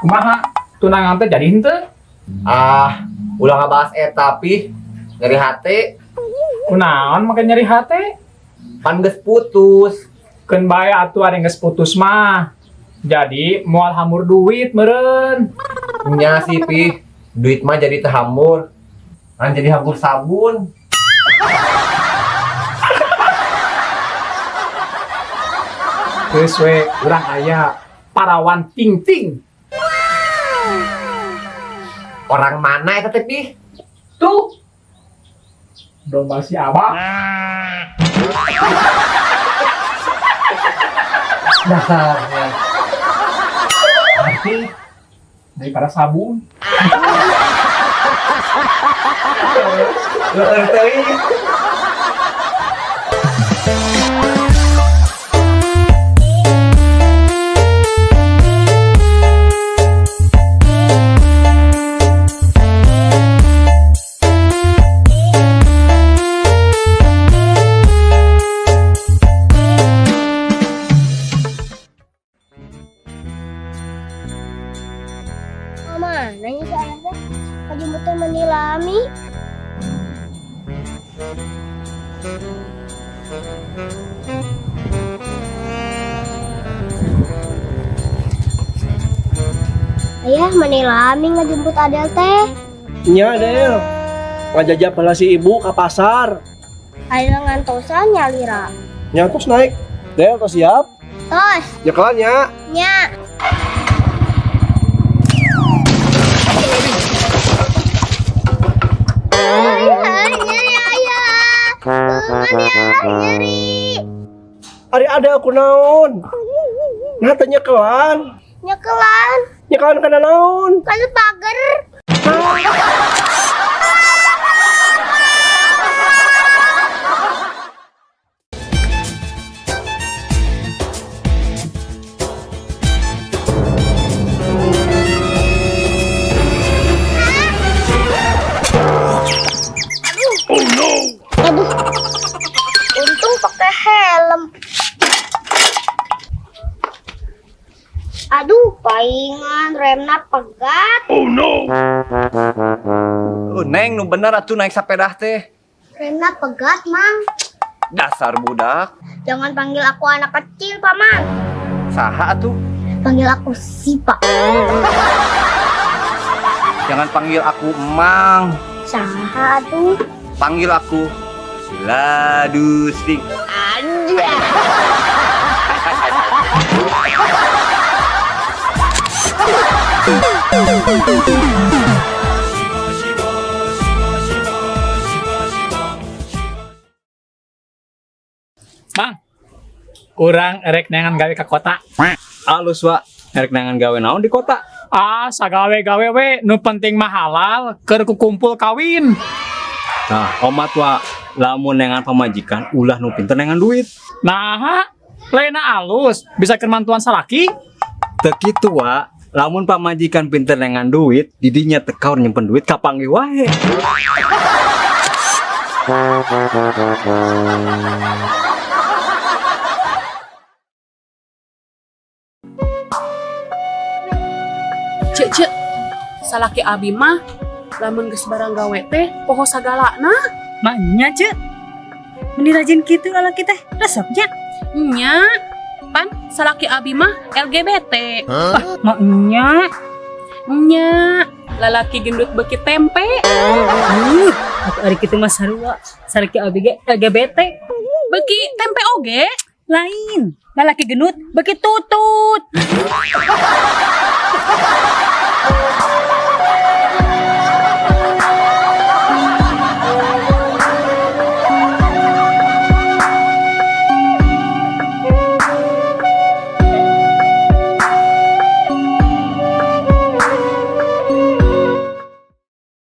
kumaha tunangan teh jadi henteu? Ulah ngabahas tapi nyeri hati Kunaon make nyeri hate? pan geus putus. Keun bae atuh ada geus putus mah. Jadi moal hamur duit meureun. Nya sih pi, duit mah jadi teu hamur. Kan jadi hamur sabun. Geus we urang aya parawan ting-ting. Orang mana eta teh pi? Tuh. Domba si Abah. Dasarnya. Tapi Daripada sabun. Heeh teuing. Mama, nanya si Ayah teh, kajemutnya menilami. Ayah menilami ngajemput Adel teh. Nya Del, ngajajak bala si ibu ke pasar. Ayah ngantosan nyalira. Nya terus naik. Del, tos siap? Tos, Ya kelan nya. nya. Ayah, nyeri ayah. Nyeri. Ari ada aku naon. Nah tanya kelan. Nyekelan, Nya kelan kana naon. kan pager. Aduh, untung pakai helm. Aduh, palingan remna pegat. Neng nu bener atuh naik sepeda teh. Remna pegat, Mang. Dasar budak. Jangan panggil aku anak kecil, Paman. Saha atuh? Panggil aku Sipa. Jangan panggil aku Emang. Saha tuh? Panggil aku Ladusing. Mang. Urang erek neangan gawe ka kota. Alus wa, erek nangan gawe naon di kota. Sagawe-gawe we nu penting mah halal keur kukumpul kawin. Nah, omat wa, lamun nengan pamajikan ulah nu pinter nengan duit. Nah, laina alus bisa keur mantuan salaki. Teu kitu wa, lamun pamajikan pinter nengan duit, didinya teu nyimpen duit kapanggih wae. Cek, salaki abi mah lamun geus barang gawe teh poho sagalana. Maknya cek meni rajin gitu lalaki teh resepnya. Nya, pan salaki abi mah LGBT. Maknya Nya, lalaki gendut beki tempe. aku ari kitu mah sarua sareki abi ge LGBT Beki tempe oge. lain lalaki genut beki tutut.